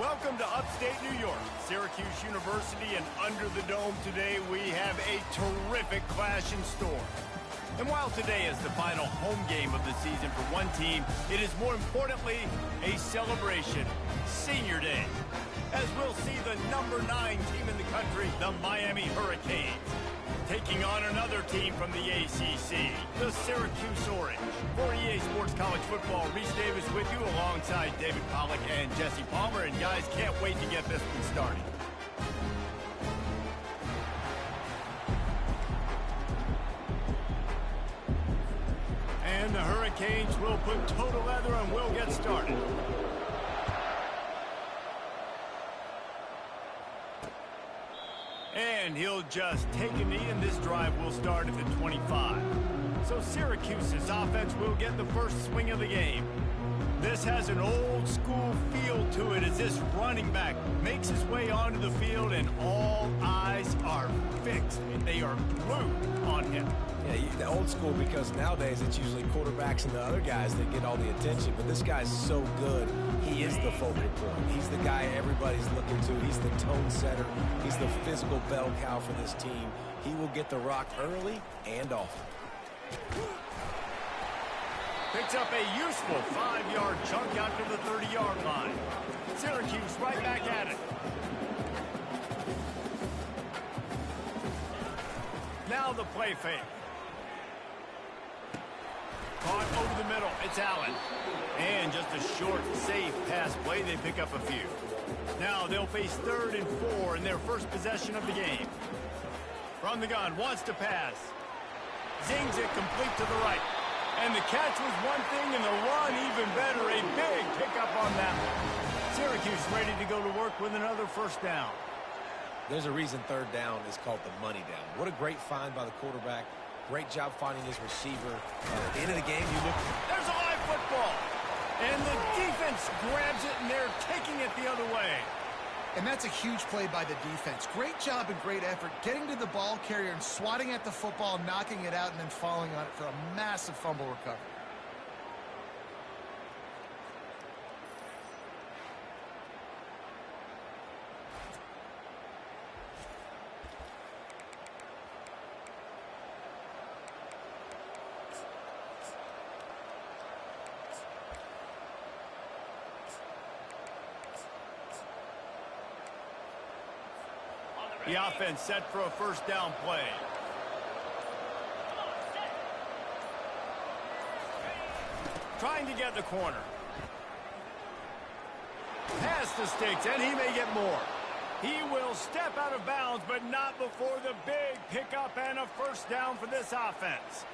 Welcome to upstate New York, Syracuse University, and under the dome today we have a terrific clash in store. And while today is the final home game of the season for one team, it is more importantly a celebration, Senior Day, as we'll see the number 9 team in the country, the Miami Hurricanes, taking on another team from the ACC, the Syracuse Orange. For EA Sports College Football, Reese Davis with you alongside David Pollack and Jesse Palmer. And guys, can't wait to get this one started. And the Hurricanes will put total leather and we'll get started. And he'll just take a knee, and this drive will start at the 25. So Syracuse's offense will get the first swing of the game. This has an old-school feel to it as this running back makes his way onto the field, and all eyes are fixed. They are glued on him. Yeah, the old school, because nowadays it's usually quarterbacks and the other guys that get all the attention. But this guy's so good, he is the focal point. He's the guy everybody's looking to. He's the tone setter. He's the physical bell cow for this team. He will get the rock early and often. Picks up a useful 5-yard chunk out to the 30-yard line. Syracuse right back at it. Now the play fake. Caught over the middle. It's Allen. And just a short, safe pass play. They pick up a few. Now they'll face 3rd and 4 in their first possession of the game. From the gun, wants to pass. Zings it complete to the right. And the catch was one thing, and the run even better. A big pickup on that one. Syracuse ready to go to work with another first down. There's a reason 3rd down is called the money down. What a great find by the quarterback. Great job finding his receiver. At the end of the game, you look. There's a live football. And the defense grabs it, and they're taking it the other way. And that's a huge play by the defense. Great job and great effort getting to the ball carrier and swatting at the football, knocking it out, and then falling on it for a massive fumble recovery. The offense set for a first down play. Trying to get the corner. Past the sticks, and he may get more. He will step out of bounds, but not before the big pickup and a first down for this offense.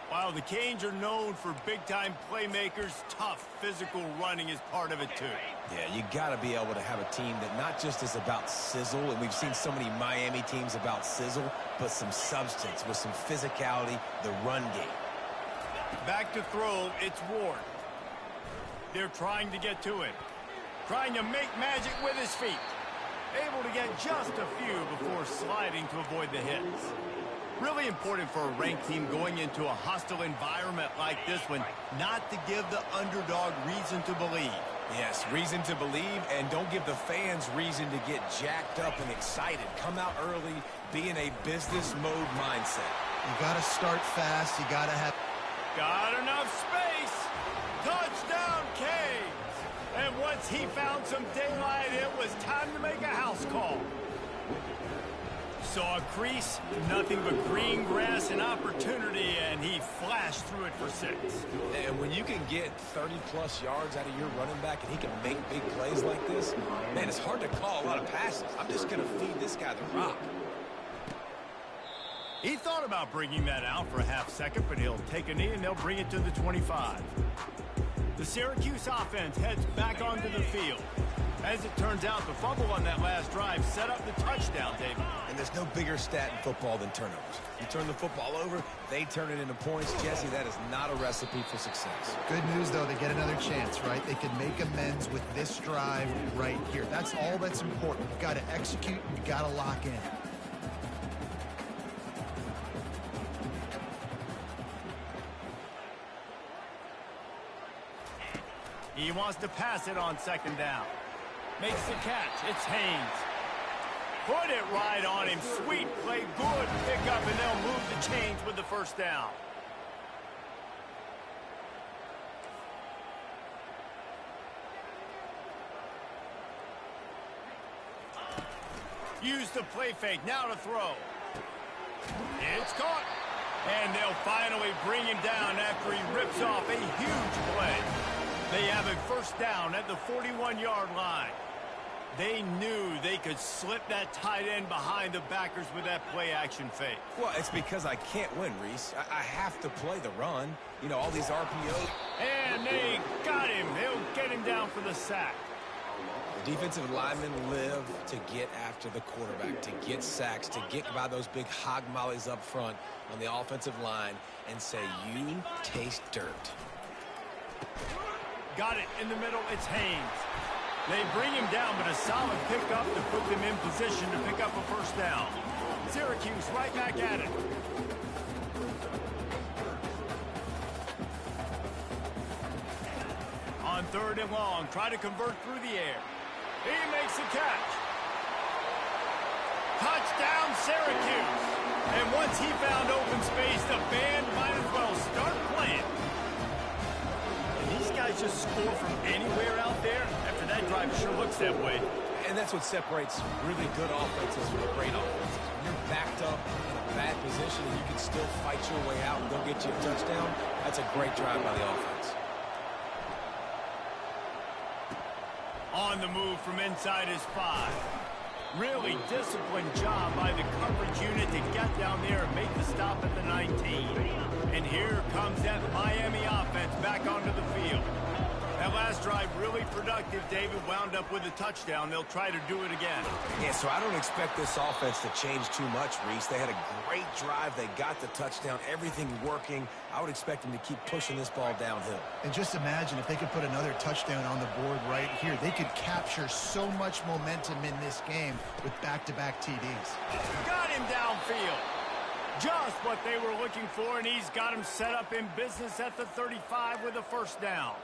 While the Canes are known for big-time playmakers, tough physical running is part of it too. Yeah, you got to be able to have a team that not just is about sizzle, and we've seen so many Miami teams about sizzle, but some substance with some physicality, the run game. Back to throw, it's Ward. They're trying to get to it. Trying to make magic with his feet. Able to get just a few before sliding to avoid the hits. Really important for a ranked team going into a hostile environment like this one, not to give the underdog reason to believe. Yes, reason to believe, and don't give the fans reason to get jacked up and excited. Come out early, be in a business mode mindset. You got to start fast. You got to have... Got enough space. Touchdown, Canes. And once he found some daylight, it was time to make a house call. Saw a crease, nothing but green grass and opportunity, and he flashed through it for 6. And when you can get 30-plus yards out of your running back and he can make big plays like this, man, it's hard to call a lot of passes. I'm just going to feed this guy the rock. He thought about bringing that out for a half second, but he'll take a knee and they'll bring it to the 25. The Syracuse offense heads back onto the field. As it turns out, the fumble on that last drive set up the touchdown, David. And there's no bigger stat in football than turnovers. You turn the football over, they turn it into points. Jesse, that is not a recipe for success. Good news, though, they get another chance, right? They can make amends with this drive right here. That's all that's important. You've got to execute, and you've got to lock in. He wants to pass it on 2nd down. Makes the catch. It's Haynes. Put it right on him. Sweet play. Good pickup, and they'll move the chains with the first down. Use the play fake. Now to throw. It's caught. And they'll finally bring him down after he rips off a huge play. They have a first down at the 41-yard line. They knew they could slip that tight end behind the backers with that play-action fake. Well, it's because I can't win, Reese. I have to play the run. You know, all these RPOs. And they got him. They'll get him down for the sack. The defensive linemen live to get after the quarterback, to get sacks, to get by those big hog mollies up front on the offensive line and say, you taste dirt. Got it in the middle. It's Haynes. They bring him down, but a solid pickup to put them in position to pick up a first down. Syracuse right back at it. On 3rd and long, try to convert through the air. He makes the catch. Touchdown, Syracuse. And once he found open space, the band might as well start playing. And these guys just score from anywhere out there. After that drive, sure looks that way. And that's what separates really good offenses from great offenses. When you're backed up in a bad position and you can still fight your way out and go get you a touchdown, that's a great drive by the offense. On the move from inside his 5. Really disciplined job by the coverage unit to get down there and make the stop at the 19. And here comes that Miami offense back onto the field. That last drive really productive. David wound up with a touchdown. They'll try to do it again. Yeah, so I don't expect this offense to change too much, Reese. They had a great drive. They got the touchdown. Everything working. I would expect them to keep pushing this ball downhill. And just imagine if they could put another touchdown on the board right here. They could capture so much momentum in this game with back-to-back TDs. Got him downfield. Just what they were looking for, and he's got him set up in business at the 35 with a first down.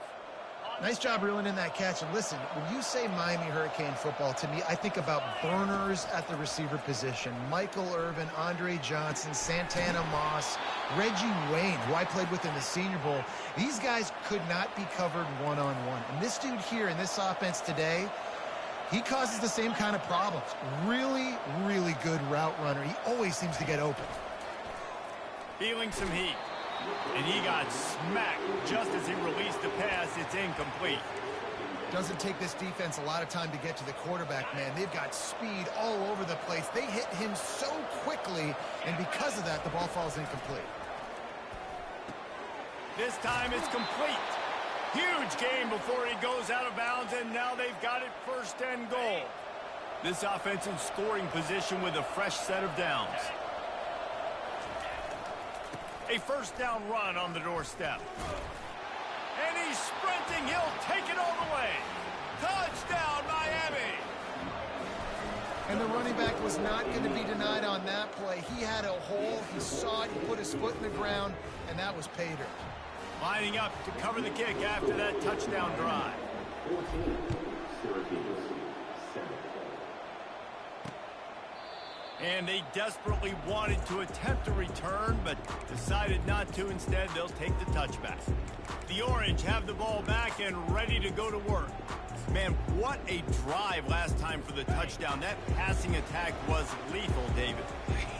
Nice job reeling in that catch. And listen, when you say Miami Hurricane football, to me, I think about burners at the receiver position. Michael Irvin, Andre Johnson, Santana Moss, Reggie Wayne, who I played with in the Senior Bowl. These guys could not be covered one-on-one. And this dude here in this offense today, he causes the same kind of problems. Really, really good route runner. He always seems to get open. Feeling some heat. And he got smacked just as he released the pass. It's incomplete. Doesn't take this defense a lot of time to get to the quarterback, man. They've got speed all over the place. They hit him so quickly, and because of that, the ball falls incomplete. This time it's complete. Huge game before he goes out of bounds, and now they've got it 1st and goal. This offense in scoring position with a fresh set of downs. A first down run on the doorstep. And he's sprinting. He'll take it all the way. Touchdown, Miami. And the running back was not going to be denied on that play. He had a hole. He saw it. He put his foot in the ground, and that was pay dirt. Lining up to cover the kick after that touchdown drive. And they desperately wanted to attempt a return, but decided not to. Instead, they'll take the touchback. The Orange have the ball back and ready to go to work. Man, what a drive last time for the touchdown. That passing attack was lethal, David.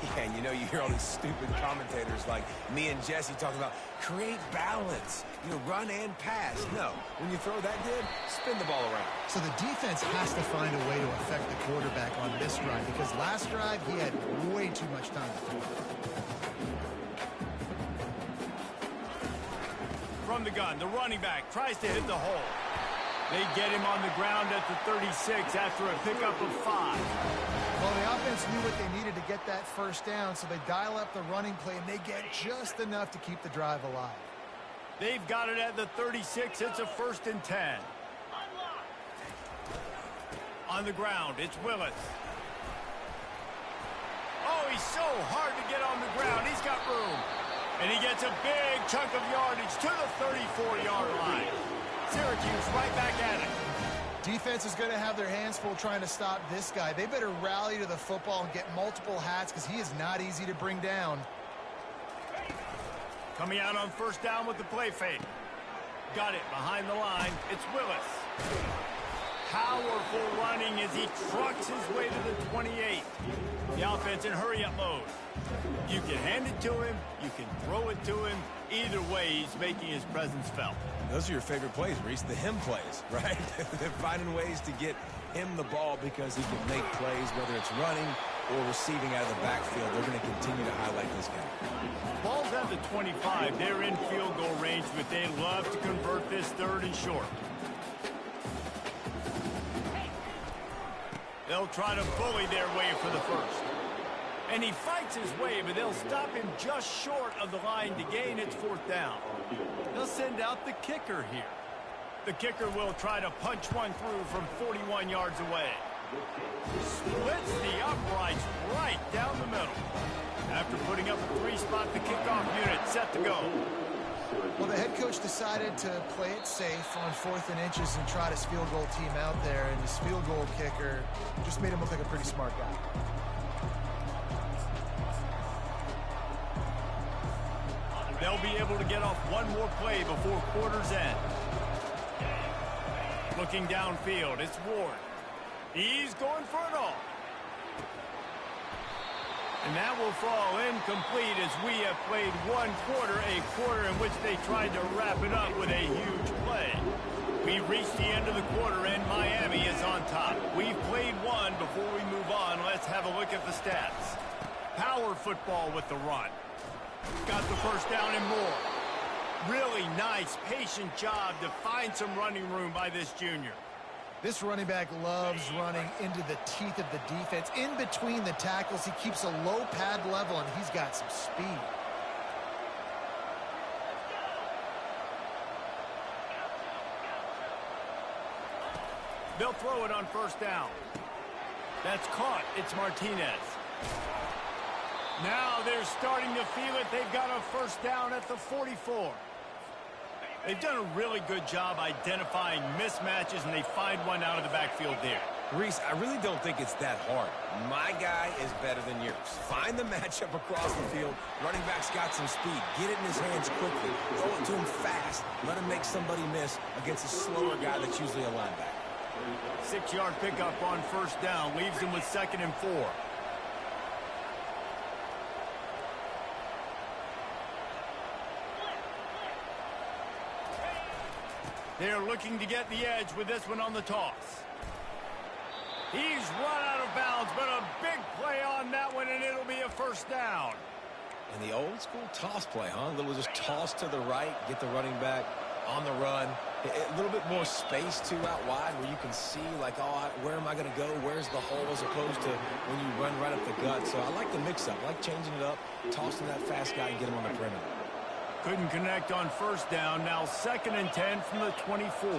Yeah, and you know, you hear all these stupid commentators like me and Jesse talking about create balance, you know, run and pass. No, when you throw that good, spin the ball around. So the defense has to find a way to affect the quarterback on this drive, because last drive he had way too much time to throw. From the gun, the running back tries to hit the hole. They get him on the ground at the 36 after a pickup of 5. Well, the offense knew what they needed to get that first down, so they dial up the running play, and they get just enough to keep the drive alive. They've got it at the 36. It's a 1st and 10. On the ground, it's Willis. Oh, he's so hard to get on the ground. He's got room. And he gets a big chunk of yardage to the 34-yard line. Syracuse right back at it. Defense is going to have their hands full trying to stop this guy. They better rally to the football and get multiple hats because he is not easy to bring down. Coming out on first down with the play fake. Got it behind the line. It's Willis. Powerful running as he trucks his way to the 28. The offense in hurry-up mode. You can hand it to him. You can throw it to him. Either way, he's making his presence felt. Those are your favorite plays, Reese, the him plays, right? They're finding ways to get him the ball because he can make plays, whether it's running or receiving out of the backfield. They're going to continue to highlight this guy. Ball's at the 25. They're in field goal range, but they love to convert this 3rd and short. They'll try to bully their way for the first. And he fights his way, but they'll stop him just short of the line to gain. It's 4th down. They'll send out the kicker here. The kicker will try to punch one through from 41 yards away. Splits the uprights right down the middle. After putting up a 3-spot, the kickoff unit set to go. Well, the head coach decided to play it safe on 4th and inches and trot his field goal team out there, and his field goal kicker just made him look like a pretty smart guy. They'll be able to get off one more play before quarter's end. Looking downfield, it's Ward. He's going for it all. And that will fall incomplete as we have played one quarter, a quarter in which they tried to wrap it up with a huge play. We've reached the end of the quarter and Miami is on top. We've played one. Before we move on, let's have a look at the stats. Power football with the run. Got the first down and more. Really nice, patient job to find some running room by this junior. This running back loves running into the teeth of the defense. In between the tackles, he keeps a low pad level, and he's got some speed. They'll throw it on first down. That's caught. It's Martinez. Now they're starting to feel it. They've got a first down at the 44. They've done a really good job identifying mismatches, and they find one out of the backfield there. Reese, I really don't think it's that hard. My guy is better than yours. Find the matchup across the field. Running back's got some speed. Get it in his hands quickly. Throw it to him fast. Let him make somebody miss against a slower guy that's usually a linebacker. 6-yard pickup on first down. Leaves him with 2nd and 4. They're looking to get the edge with this one on the toss. He's run out of bounds, but a big play on that one, and it'll be a first down. And the old school toss play, huh? A little just toss to the right, get the running back on the run. A little bit more space, too, out wide where you can see, like, oh, where am I going to go? Where's the hole as opposed to when you run right up the gut. So I like the mix-up. I like changing it up, tossing that fast guy and get him on the perimeter. Couldn't connect on first down. Now 2nd and 10 from the 24.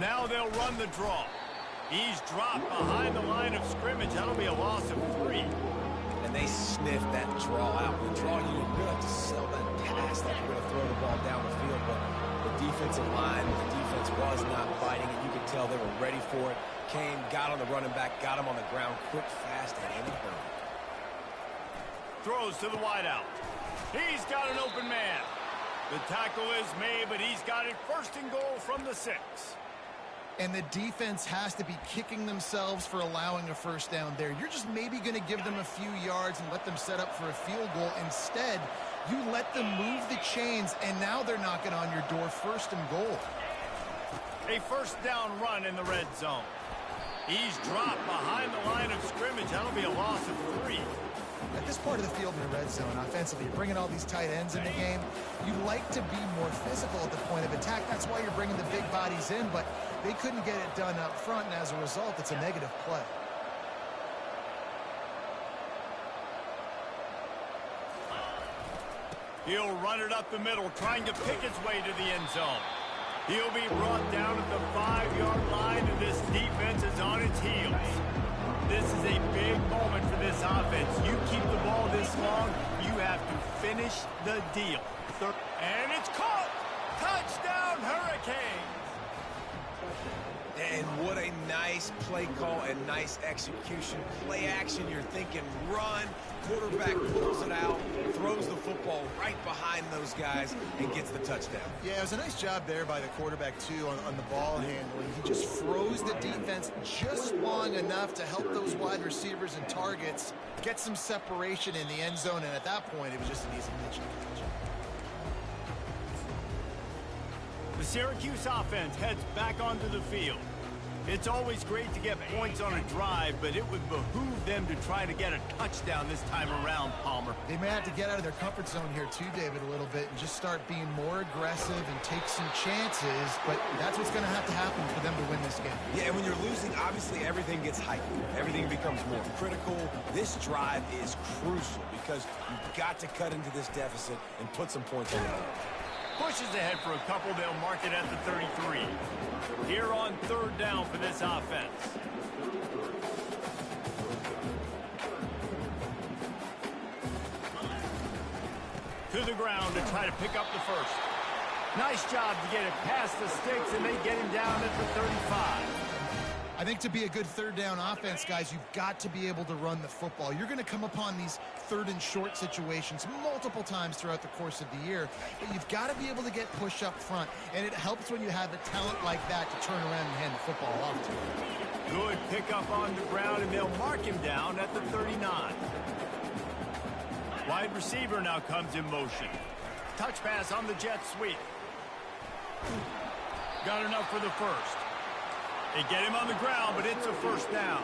Now they'll run the draw. He's dropped behind the line of scrimmage. That'll be a loss of 3. And they sniff that draw out. The draw, you really have to sell that pass that you're going to throw the ball down the field. But the defensive line, the defense was not fighting it. You could tell they were ready for it. Came, got on the running back, got him on the ground quick, fast, and in a hurry. Throws to the wideout. He's got an open man. The tackle is made, but he's got it 1st and goal from the 6. And the defense has to be kicking themselves for allowing a first down there. You're just maybe going to give them a few yards and let them set up for a field goal. Instead, you let them move the chains, and now they're knocking on your door 1st and goal. A first down run in the red zone. He's dropped behind the line of scrimmage. That'll be a loss of 3. At this part of the field in the red zone, offensively, you're bringing all these tight ends in the game. You like to be more physical at the point of attack. That's why you're bringing the big bodies in, but they couldn't get it done up front, and as a result, it's a negative play. He'll run it up the middle, trying to pick his way to the end zone. He'll be brought down at the 5-yard line, and this defense is on its heels. This is a big moment for this offense. You keep the ball this long, you have to finish the deal. And it's caught. Touchdown, Hurricanes! And what a nice play call and nice execution. Play action, you're thinking run. Quarterback pulls it out, throws the football right behind those guys, and gets the touchdown. Yeah, it was a nice job there by the quarterback, too, on the ball handling. He just froze the defense just long enough to help those wide receivers and targets get some separation in the end zone, and at that point, it was just an easy catch. The Syracuse offense heads back onto the field. It's always great to get points on a drive, but it would behoove them to try to get a touchdown this time around, Palmer. They may have to get out of their comfort zone here too, David, a little bit and just start being more aggressive and take some chances, but that's what's going to happen for them to win this game. Yeah, and when you're losing, obviously everything gets heightened. Everything becomes more critical. This drive is crucial because you've got to cut into this deficit and put some points on the board. Pushes ahead for a couple. They'll mark it at the 33. Here on third down for this offense. To the ground to try to pick up the first. Nice job to get it past the sticks, and they get him down at the 35. I think to be a good third down offense, guys, you've got to be able to run the football. You're going to come upon these third and short situations multiple times throughout the course of the year, but you've got to be able to get push up front, and it helps when you have a talent like that to turn around and hand the football off to. Good pickup on the ground, and they'll mark him down at the 39. Wide receiver now comes in motion. Touch pass on the jet sweep. Got enough for the first. They get him on the ground, but it's a first down.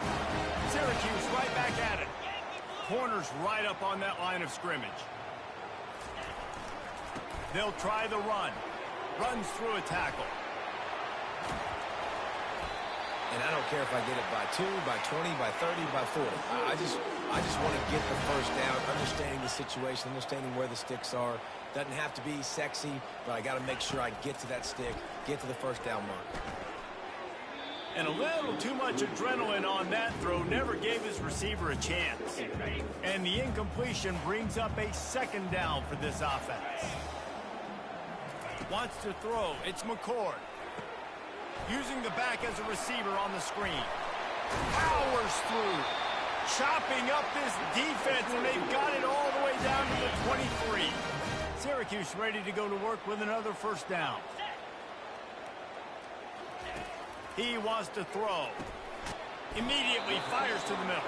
Syracuse right back at it. Corners right up on that line of scrimmage. They'll try the run. Runs through a tackle. And I don't care if I get it by 2, by 20, by 30, by 40. I just want to get the first down, understanding the situation, understanding where the sticks are. Doesn't have to be sexy, but I got to make sure I get to that stick, get to the first down mark. And a little too much adrenaline on that throw never gave his receiver a chance. And the incompletion brings up a second down for this offense. Wants to throw. It's McCord. Using the back as a receiver on the screen. Powers through. Chopping up this defense, and they've got it all the way down to the 23. Syracuse ready to go to work with another first down. He wants to throw. Immediately fires to the middle.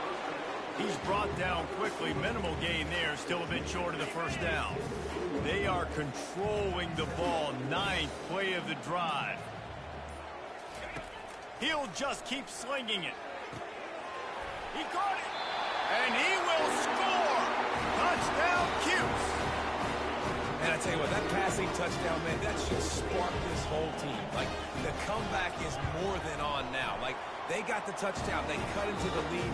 He's brought down quickly. Minimal gain there. Still a bit short of the first down. They are controlling the ball. 9th play of the drive. He'll just keep slinging it. He caught it. And he will score. Touchdown, Cuse. And I tell you what, that passing touchdown, man, that should spark this whole team. Like, the comeback is more than on now. Like, they got the touchdown. They cut into the lead.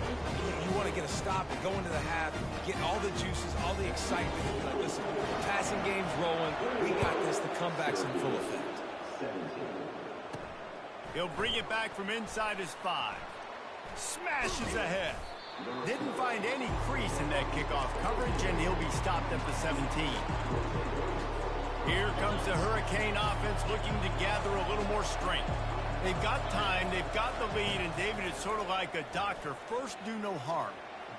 You want to get a stop and go into the half, get all the juices, all the excitement. And like, listen, the passing game's rolling. We got this. The comeback's in full effect. He'll bring it back from inside his 5. Smashes ahead. Didn't find any crease in that kickoff coverage, and he'll be stopped at the 17. Here comes the Hurricane offense looking to gather a little more strength. They've got time, they've got the lead, and David is sort of like a doctor. First, do no harm.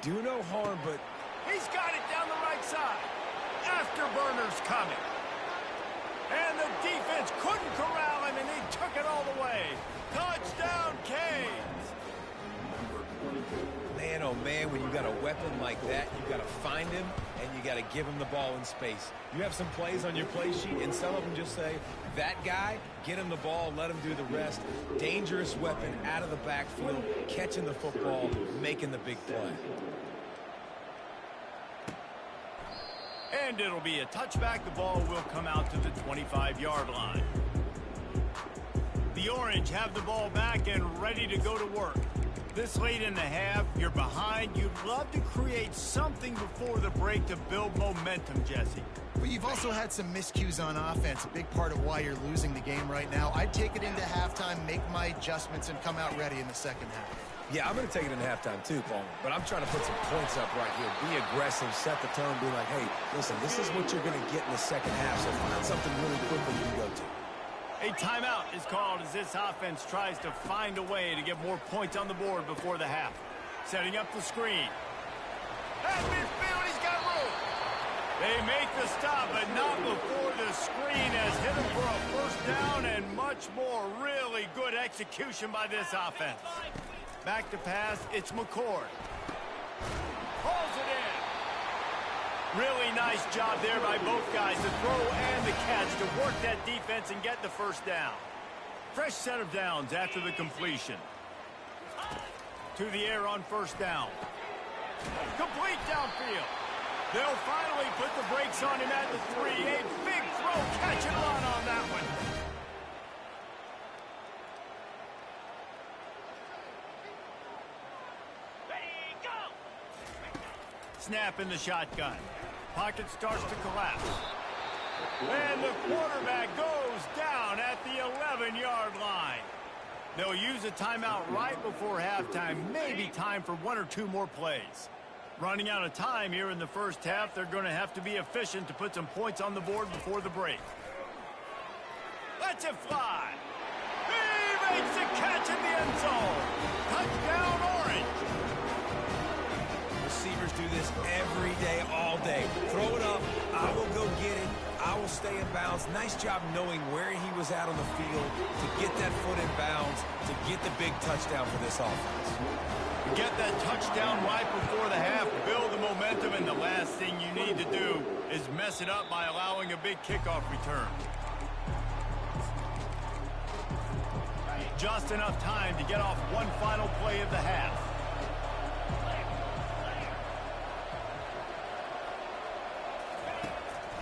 Do no harm, but... He's got it down the right side. Afterburner's coming. And the defense couldn't corral him, and he took it all the way. Touchdown, Canes! Man, oh man, when you got a weapon like that, you got to find him, and you got to give him the ball in space. You have some plays on your play sheet, and some of them just say, that guy, get him the ball, let him do the rest. Dangerous weapon out of the backfield, catching the football, making the big play. And it'll be a touchback. The ball will come out to the 25-yard line. The Orange have the ball back and ready to go to work. This late in the half, you're behind. You'd love to create something before the break to build momentum, Jesse. But you've also had some miscues on offense, a big part of why you're losing the game right now. I'd take it into halftime, make my adjustments, and come out ready in the second half. Yeah, I'm going to take it in halftime too, Paul. But I'm trying to put some points up right here. Be aggressive, set the tone, be like, hey, listen, this is what you're going to get in the second half, so find something really quickly you can go to. A timeout is called as this offense tries to find a way to get more points on the board before the half. Setting up the screen. At midfield, he's got room. They make the stop, but not before the screen has hit him for a first down and much more. Really good execution by this offense. Back to pass, it's McCord. Pulls it in. Really nice job there by both guys, the throw and the catch, to work that defense and get the first down. Fresh set of downs after the completion. To the air on first down. Complete downfield. They'll finally put the brakes on him at the 3. A big throw, catch and run on that one. Ready, go! Snap in the shotgun. Pocket starts to collapse. And the quarterback goes down at the 11-yard line. They'll use a timeout right before halftime. Maybe time for 1 or 2 more plays. Running out of time here in the first half, they're going to have to be efficient to put some points on the board before the break. Lets it fly. He makes a catch in the end zone. Touchdown, Orange. Receivers do this every day, all day. Throw it up. I will go get it. I will stay in bounds. Nice job knowing where he was at on the field to get that foot in bounds, to get the big touchdown for this offense. Get that touchdown right before the half, build the momentum, and the last thing you need to do is mess it up by allowing a big kickoff return. Just enough time to get off one final play of the half.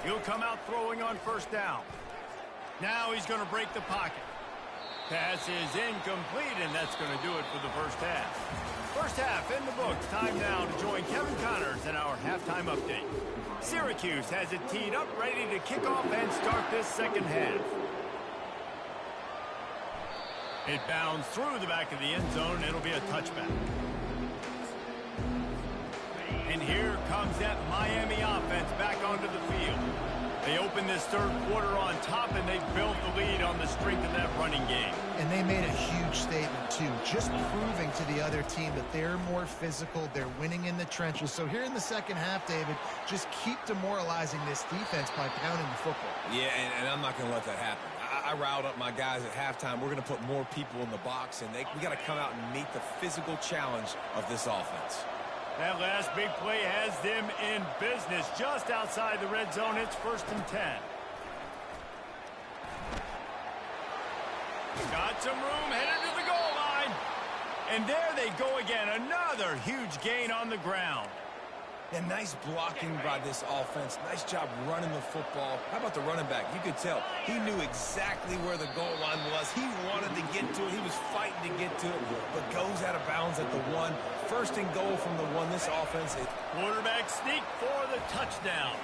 He'll come out throwing on first down. Now he's going to break the pocket. Pass is incomplete, and that's going to do it for the first half. First half in the books. Time now to join Kevin Connors in our halftime update. Syracuse has it teed up, ready to kick off and start this second half. It bounds through the back of the end zone. It'll be a touchback. And here comes that Miami offense back onto the field. They open this third quarter on top, and they built the lead on the strength of that running game. And they made a huge statement, too, just proving to the other team that they're more physical, they're winning in the trenches. So here in the second half, David, just keep demoralizing this defense by pounding the football. Yeah, and I'm not going to let that happen. I riled up my guys at halftime. We're going to put more people in the box, and we got to come out and meet the physical challenge of this offense. That last big play has them in business just outside the red zone. It's 1st and 10. Got some room, headed to the goal line. And there they go again. Another huge gain on the ground. And nice blocking by this offense. Nice job running the football. How about the running back? You could tell he knew exactly where the goal line was. He wanted to get to it. He was fighting to get to it, but goes out of bounds at the 1. 1st and goal from the 1. This offense is... Quarterback sneak for the touchdown.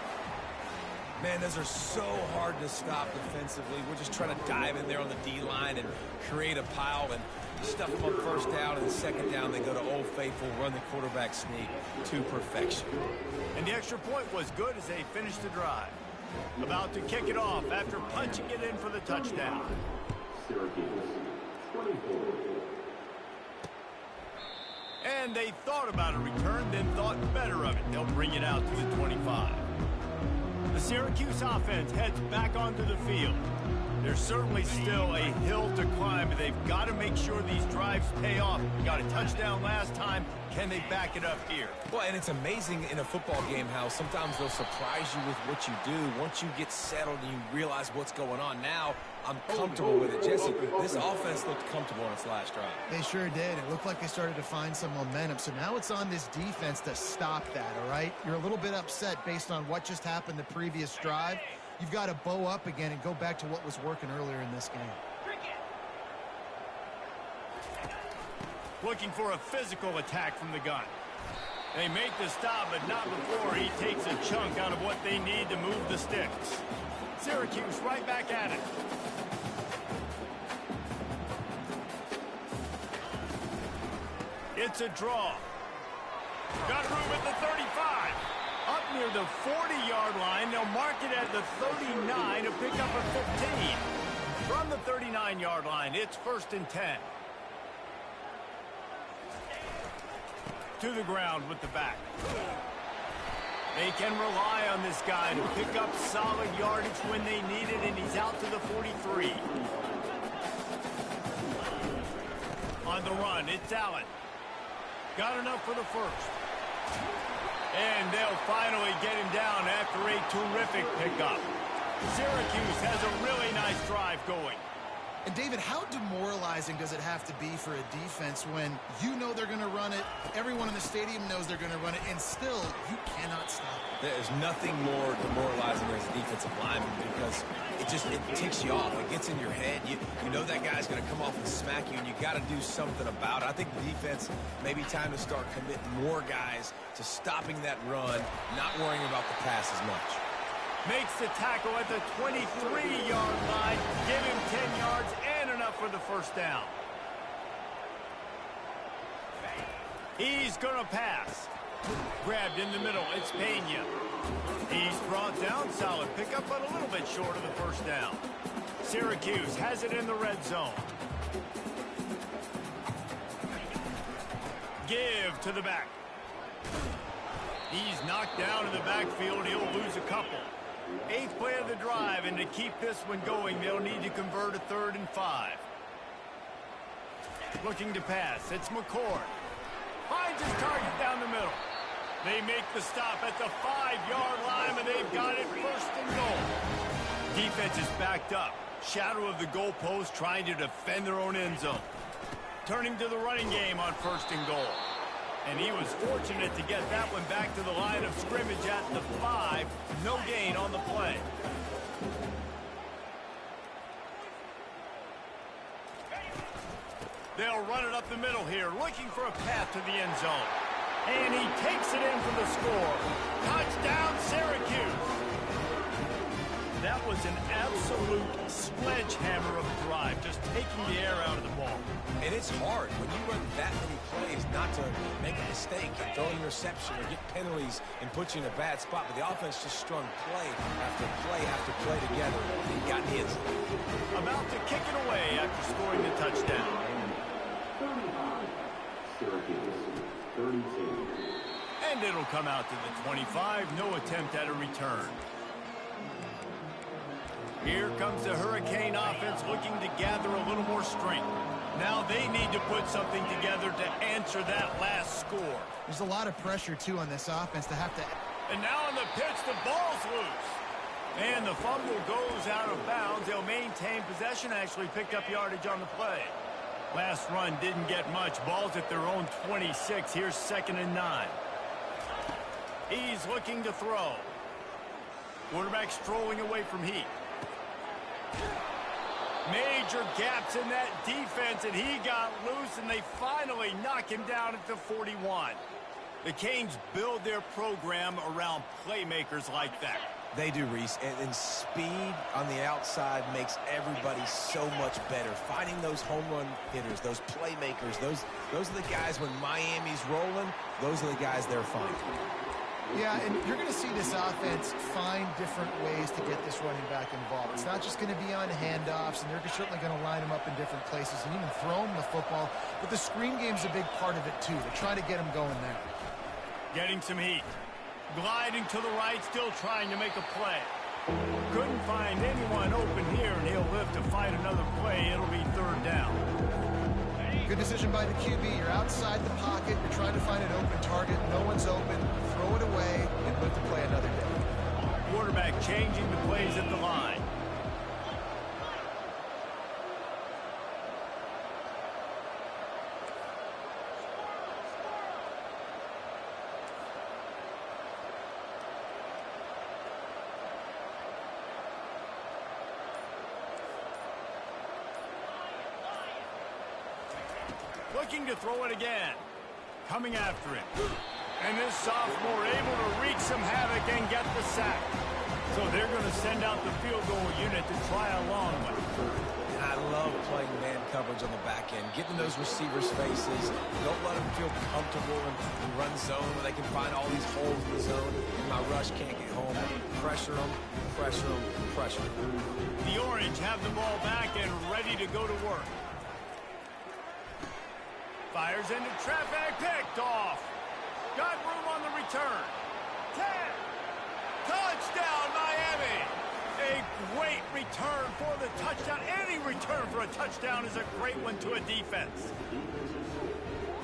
Man, those are so hard to stop defensively. We're just trying to dive in there on the D-line and create a pile and stuff them on first down, and second down they go to Old Faithful, run the quarterback sneak to perfection. And the extra point was good as they finished the drive. About to kick it off after punching it in for the touchdown. And they thought about a return, then thought better of it. They'll bring it out to the 25. The Syracuse offense heads back onto the field. There's certainly still a hill to climb, but they've got to make sure these drives pay off. Got a touchdown last time. Can they back it up here? Well, and it's amazing in a football game how sometimes they'll surprise you with what you do. Once you get settled and you realize what's going on, now I'm comfortable with it. Jesse, this offense looked comfortable in its last drive. They sure did. It looked like they started to find some momentum. So now it's on this defense to stop that, all right? You're a little bit upset based on what just happened the previous drive. You've got to bow up again and go back to what was working earlier in this game. Looking for a physical attack from the gun. They make the stop, but not before he takes a chunk out of what they need to move the sticks. Syracuse right back at it. It's a draw. Got room at the 35. Up near the 40-yard line. They'll mark it at the 39 to pick up a 15. From the 39-yard line, it's 1st and 10. To the ground with the back. They can rely on this guy to pick up solid yardage when they need it, and he's out to the 43. On the run, it's Allen. Got enough for the first. And they'll finally get him down after a terrific pickup. Syracuse has a really nice drive going. And, David, how demoralizing does it have to be for a defense when you know they're going to run it, everyone in the stadium knows they're going to run it, and still you cannot stop it? There's nothing more demoralizing as a defensive lineman because it ticks you off. It gets in your head. You know that guy's going to come off and smack you, and you got to do something about it. I think the defense may be time to start committing more guys to stopping that run, not worrying about the pass as much. Makes the tackle at the 23-yard line. Give him 10 yards and enough for the first down. He's going to pass. Grabbed in the middle. It's Pena. He's brought down. Solid pickup, but a little bit short of the first down. Syracuse has it in the red zone. Give to the back. He's knocked down in the backfield. He'll lose a couple. 8th play of the drive, and to keep this one going, they'll need to convert a 3rd and 5. Looking to pass. It's McCord. Finds his target down the middle. They make the stop at the 5-yard line, and they've got it 1st and goal. Defense is backed up. Shadow of the goalpost trying to defend their own end zone. Turning to the running game on 1st and goal. And he was fortunate to get that one back to the line of scrimmage at the 5. No gain on the play. They'll run it up the middle here, looking for a path to the end zone. And he takes it in for the score. Touchdown, Syracuse. That was an absolute sledgehammer of a drive, just taking the air out of the ball. And it's hard when you run that many plays not to make a mistake and throw an interception or get penalties and put you in a bad spot. But the offense just strung play after play after play together and got in the end zone. About to kick it away after scoring the touchdown. 35, Syracuse, 32. And it'll come out to the 25. No attempt at a return. Here comes the Hurricane offense looking to gather a little more strength. Now they need to put something together to answer that last score. There's a lot of pressure, too, on this offense to have to... And now on the pitch, the ball's loose. And the fumble goes out of bounds. They'll maintain possession, actually picked up yardage on the play. Last run didn't get much. Ball's at their own 26. Here's 2nd and 9. He's looking to throw. Quarterback strolling away from Heat. Major gaps in that defense, and he got loose, and they finally knock him down at the 41. The Canes build their program around playmakers like that. They do, Reese, and speed on the outside makes everybody so much better. Finding those home run hitters, those playmakers, those are the guys when Miami's rolling, those are the guys they're finding. Yeah, and you're going to see this offense find different ways to get this running back involved. It's not just going to be on handoffs, and they're certainly going to line him up in different places and even throw him the football. But the screen game's a big part of it, too. They're trying to get him going there. Getting some heat. Gliding to the right, still trying to make a play. Couldn't find anyone open here, and he'll live to find another play. It'll be 3rd down. Good decision by the QB. You're outside the pocket. You're trying to find an open target. No one's open. Throw it away and live to play another day. Quarterback changing the plays at the line. Looking to throw it again. Coming after him. And this sophomore able to wreak some havoc and get the sack. So they're going to send out the field goal unit to try a long one. I love playing man coverage on the back end, getting those receivers' faces. Don't let them feel comfortable and run zone where they can find all these holes in the zone and my rush can't get home. Pressure them, pressure them, pressure them. The Orange have the ball back and ready to go to work. Fires into traffic, picked off. Got room on the return. 10. Touchdown, Miami. A great return for the touchdown. Any return for a touchdown is a great one to a defense.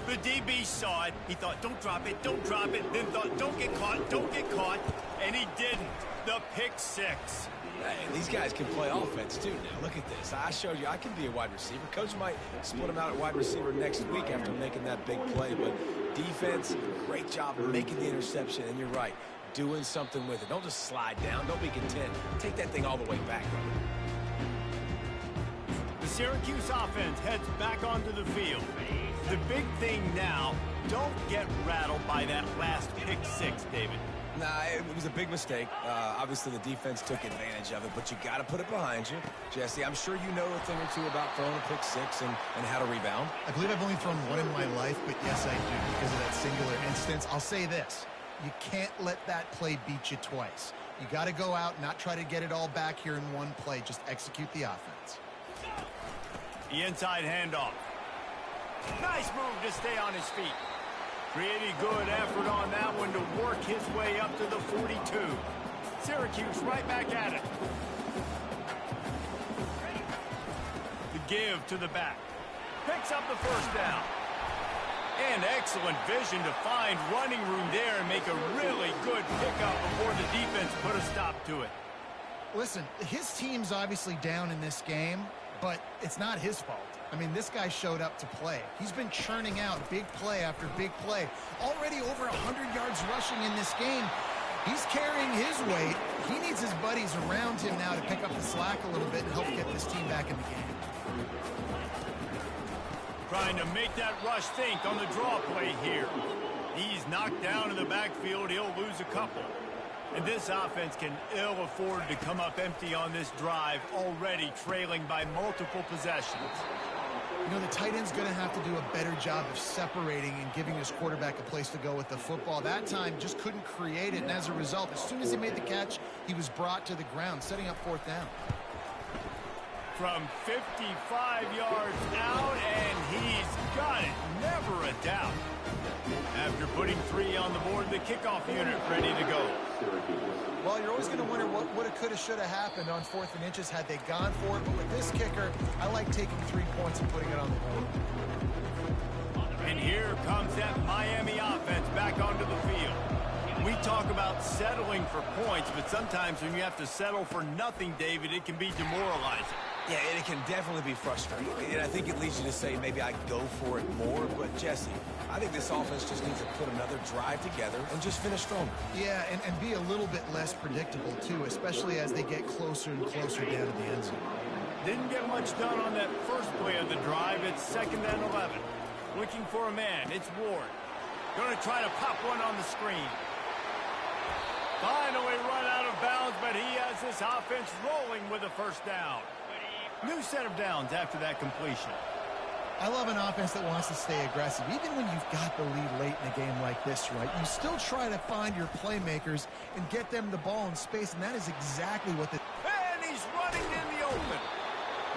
The DB saw it. He thought, don't drop it, don't drop it. Then thought, don't get caught, don't get caught. And he didn't. The pick six. Hey, these guys can play offense, too, now. Look at this. I showed you I can be a wide receiver. Coach might split him out at wide receiver next week after making that big play. But defense, great job making the interception. And you're right, doing something with it. Don't just slide down. Don't be content. Take that thing all the way back. The Syracuse offense heads back onto the field. The big thing now, don't get rattled by that last pick six, David. Nah, it was a big mistake. Obviously, the defense took advantage of it, but you got to put it behind you. Jesse, I'm sure you know a thing or two about throwing a pick six and how to rebound. I believe I've only thrown one in my life, but yes, I do because of that singular instance. I'll say this. You can't let that play beat you twice. You got to go out, not try to get it all back here in one play. Just execute the offense. The inside handoff. Nice move to stay on his feet. Pretty good effort on that one to work his way up to the 42. Syracuse right back at it. The give to the back. Picks up the first down. And excellent vision to find running room there and make a really good pickup before the defense put a stop to it. Listen, his team's obviously down in this game, but it's not his fault. I mean, this guy showed up to play. He's been churning out big play after big play. Already over 100 yards rushing in this game. He's carrying his weight. He needs his buddies around him now to pick up the slack a little bit and help get this team back in the game. Trying to make that rush think on the draw play here. He's knocked down in the backfield. He'll lose a couple. And this offense can ill afford to come up empty on this drive, already trailing by multiple possessions. You know, the tight end's going to have to do a better job of separating and giving his quarterback a place to go with the football. That time just couldn't create it, and as a result, as soon as he made the catch, he was brought to the ground, setting up fourth down. From 55 yards out, and he's got it. Never a doubt. After putting 3 on the board, the kickoff unit ready to go. Well, you're always going to wonder what would have, could have, should have happened on 4th and inches had they gone for it. But with this kicker, I like taking 3 points and putting it on the board. And here comes that Miami offense back onto the field. We talk about settling for points, but sometimes when you have to settle for nothing, David, it can be demoralizing. Yeah, and it can definitely be frustrating. And I think it leads you to say maybe I go for it more. But, Jesse, I think this offense just needs to put another drive together and just finish stronger. Yeah, and be a little bit less predictable, too, especially as they get closer and closer down to the end zone. Didn't get much done on that first play of the drive. It's 2nd and 11. Looking for a man. It's Ward. Going to try to pop one on the screen. Finally run out of bounds, but he has this offense rolling with a first down. New set of downs after that completion. I love an offense that wants to stay aggressive. Even when you've got the lead late in a game like this, right, you still try to find your playmakers and get them the ball in space, and that is exactly what the... And he's running in the open.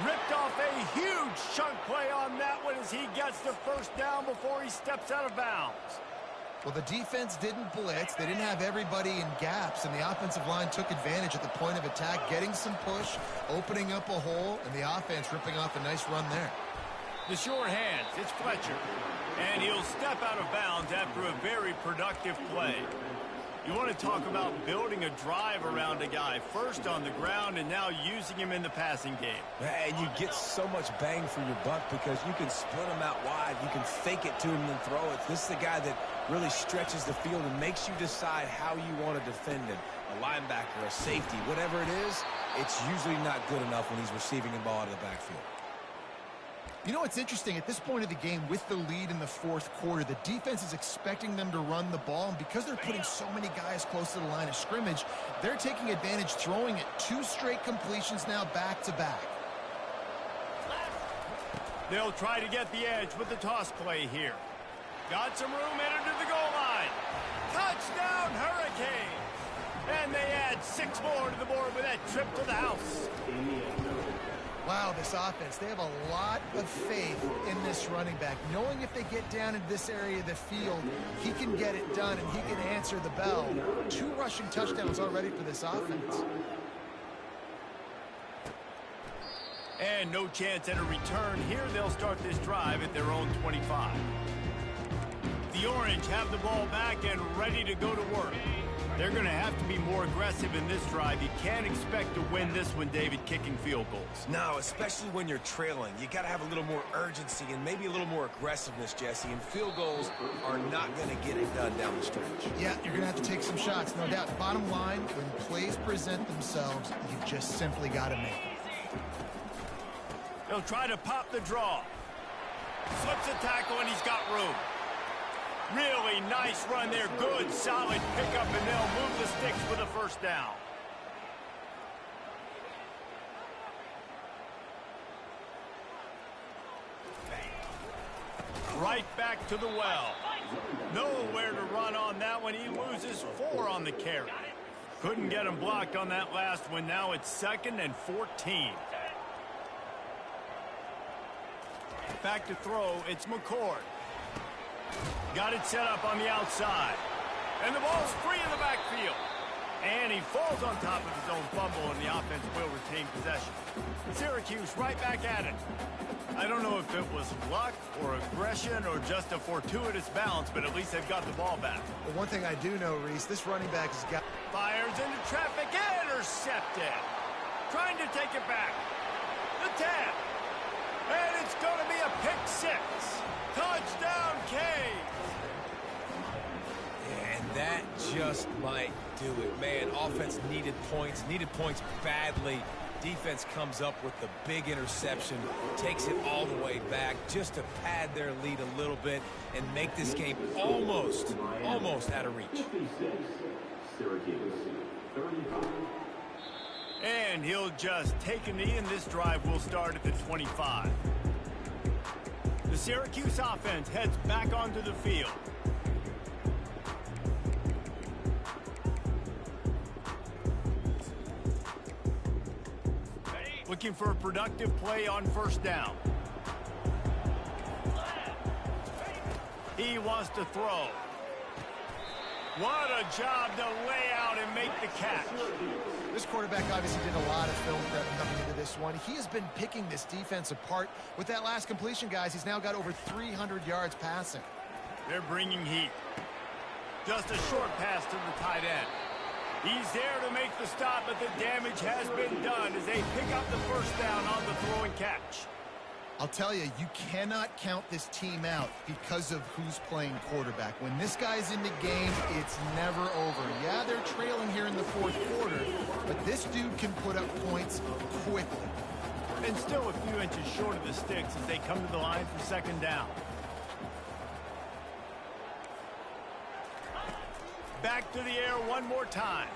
Ripped off a huge chunk play on that one as he gets the first down before he steps out of bounds. Well, the defense didn't blitz. They didn't have everybody in gaps, and the offensive line took advantage at the point of attack, getting some push, opening up a hole, and the offense ripping off a nice run there. The sure hands, it's Fletcher. And he'll step out of bounds after a very productive play. You want to talk about building a drive around a guy, first on the ground and now using him in the passing game. And you get so much bang for your buck because you can split him out wide. You can fake it to him and throw it. This is the guy that really stretches the field and makes you decide how you want to defend him. A linebacker, a safety, whatever it is, it's usually not good enough when he's receiving the ball out of the backfield. You know what's interesting? At this point of the game, with the lead in the 4th quarter, the defense is expecting them to run the ball, and because they're putting so many guys close to the line of scrimmage, they're taking advantage, throwing it 2 straight completions now back-to-back. They'll try to get the edge with the toss play here. Got some room headed to the goal line. Touchdown, Hurricane! And they add 6 more to the board with that trip to the house. Wow, this offense, they have a lot of faith in this running back, knowing if they get down into this area of the field, he can get it done and he can answer the bell. 2 rushing touchdowns already for this offense. And no chance at a return here. They'll start this drive at their own 25. The Orange have the ball back and ready to go to work. They're going to have to be more aggressive in this drive. You can't expect to win this one, David, kicking field goals. No, especially when you're trailing. You got to have a little more urgency and maybe a little more aggressiveness, Jesse. And field goals are not going to get it done down the stretch. Yeah, you're going to have to take some shots, no doubt. Bottom line, when plays present themselves, you just simply got to make them. He'll try to pop the draw. Slips a tackle, and he's got room. Really nice run there. Good, solid pickup, and they'll move the sticks with a first down. Right back to the well. Nowhere to run on that one. He loses 4 on the carry. Couldn't get him blocked on that last one. Now it's 2nd and 14. Back to throw. It's McCord. Got it set up on the outside. And the ball's free in the backfield. And he falls on top of his own fumble, and the offense will retain possession. Syracuse right back at it. I don't know if it was luck or aggression or just a fortuitous bounce, but at least they've got the ball back. But one thing I do know, Reese, this running back has got... Fires into traffic, intercepted. Trying to take it back. The tap. And it's going to be a pick 6. Touchdown, Canes. And that just might do it. Man, offense needed points badly. Defense comes up with the big interception, takes it all the way back just to pad their lead a little bit and make this game almost out of reach. Syracuse, 35. And he'll just take a knee, and this drive will start at the 25. The Syracuse offense heads back onto the field. Looking for a productive play on first down. He wants to throw. What a job to lay out and make the catch. This quarterback obviously did a lot of film prep coming into this one. He has been picking this defense apart. With that last completion, guys, he's now got over 300 yards passing. They're bringing heat. Just a short pass to the tight end. He's there to make the stop, but the damage has been done as they pick up the first down on the throw and catch. I'll tell you, you cannot count this team out because of who's playing quarterback. When this guy's in the game, it's never over. Yeah, they're trailing here in the 4th quarter, but this dude can put up points quickly. And still a few inches short of the sticks as they come to the line for 2nd down. Back to the air one more time.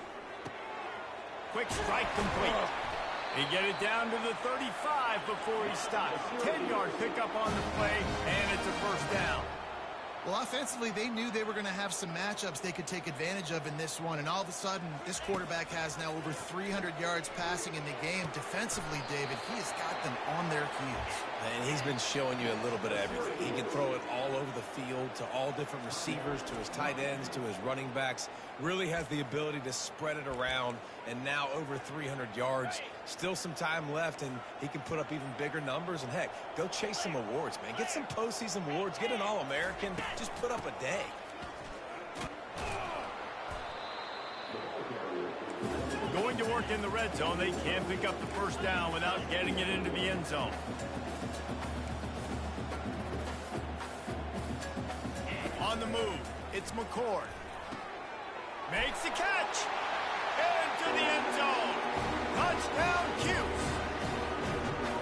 Quick strike complete. They get it down to the 35 before he stops. 10-yard pickup on the play, and it's a first down. Well, offensively, they knew they were going to have some matchups they could take advantage of in this one, and all of a sudden, this quarterback has now over 300 yards passing in the game. Defensively, David, he has got them on their heels. And he's been showing you a little bit of everything. He can throw it all over the field to all different receivers, to his tight ends, to his running backs. Really has the ability to spread it around, and now over 300 yards. Still some time left, and he can put up even bigger numbers. And, heck, go chase some awards, man. Get some postseason awards. Get an All-American. Just put up a day. Going to work in the red zone. They can't pick up the first down without getting it into the end zone. On the move, it's McCord. Makes the catch. Into the end zone. Touchdown, Cuse.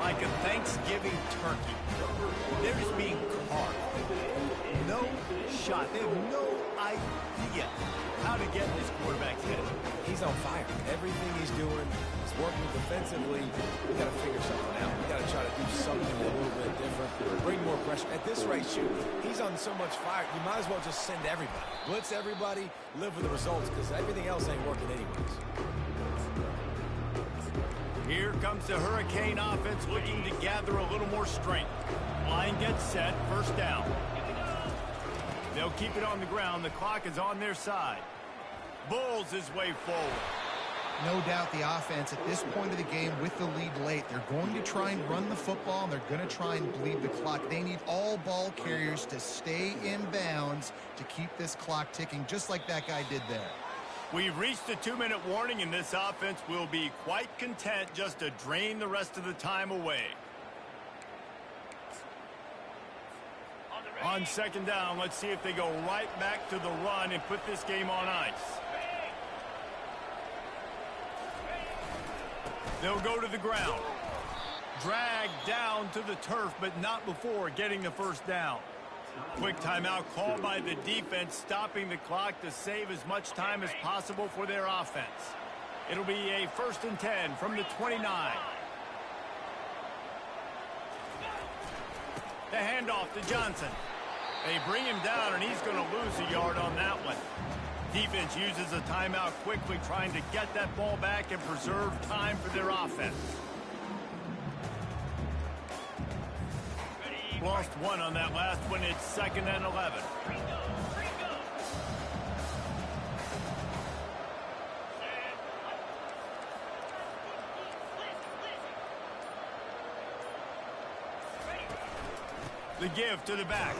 Like a Thanksgiving turkey. They're just being carved. No shot. They have no idea how to get this quarterback hit. He's on fire. Everything he's doing is working defensively. We got to figure something out. We got to try to do something a little bit different. Bring more pressure. At this rate, shoot, he's on so much fire, you might as well just send everybody. Blitz everybody, live with the results, because everything else ain't working anyways. Here comes the Hurricane offense looking to gather a little more strength. Line gets set, first down. They'll keep it on the ground. The clock is on their side. Bulls his way forward. No doubt the offense at this point of the game with the lead late, they're going to try and run the football, and they're going to try and bleed the clock. They need all ball carriers to stay in bounds to keep this clock ticking, just like that guy did there. We've reached a 2-minute warning, and this offense will be quite content just to drain the rest of the time away. On second down, let's see if they go right back to the run and put this game on ice. They'll go to the ground. Drag down to the turf, but not before getting the first down. Quick timeout called by the defense, stopping the clock to save as much time as possible for their offense. It'll be a 1st and 10 from the 29. The handoff to Johnson. They bring him down, and he's going to lose a yard on that one. Defense uses a timeout quickly, trying to get that ball back and preserve time for their offense. Lost one on that last one. It's 2nd and 11. The give to the back.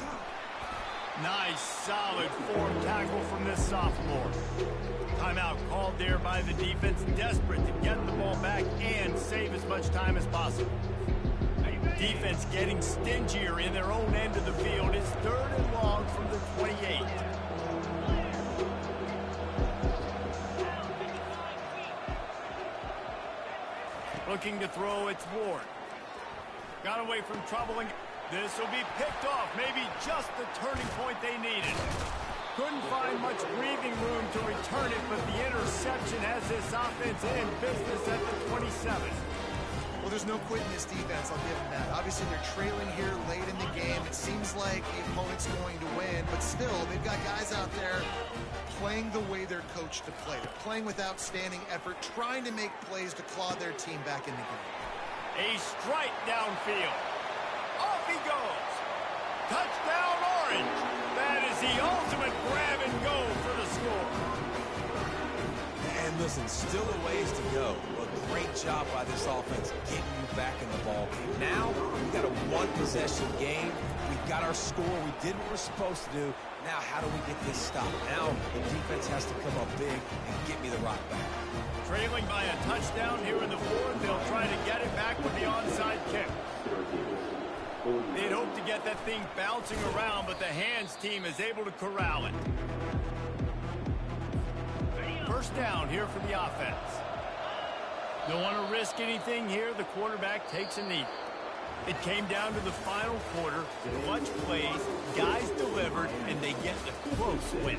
Nice, solid form tackle from this sophomore. Timeout called there by the defense, desperate to get the ball back and save as much time as possible. Defense getting stingier in their own end of the field. It's 3rd and long from the 28. Looking to throw, it's Ward. Got away from trouble, and this will be picked off. Maybe just the turning point they needed. Couldn't find much breathing room to return it, but the interception has this offense in business at the 27. Well, there's no quitting this defense, I'll give them that. Obviously, they're trailing here late in the game. It seems like the opponent's going to win, but still, they've got guys out there playing the way they're coached to play. They're playing with outstanding effort, trying to make plays to claw their team back in the game. A strike downfield. Off he goes. Touchdown, Orange. That is the ultimate grab and go for the score. And listen, still a ways to go. A great job by this offense getting you back in the ball game. Now, we've got a one-possession game. We've got our score. We did what we're supposed to do. Now, how do we get this stopped? Now, the defense has to come up big and get me the rock back. Trailing by a touchdown here in the 4th. They'll try to get it back with the onside kick. They'd hope to get that thing bouncing around, but the hands team is able to corral it. First down here for the offense. Don't want to risk anything here. The quarterback takes a knee. It came down to the final quarter. Clutch plays, guys delivered, and they get the close win.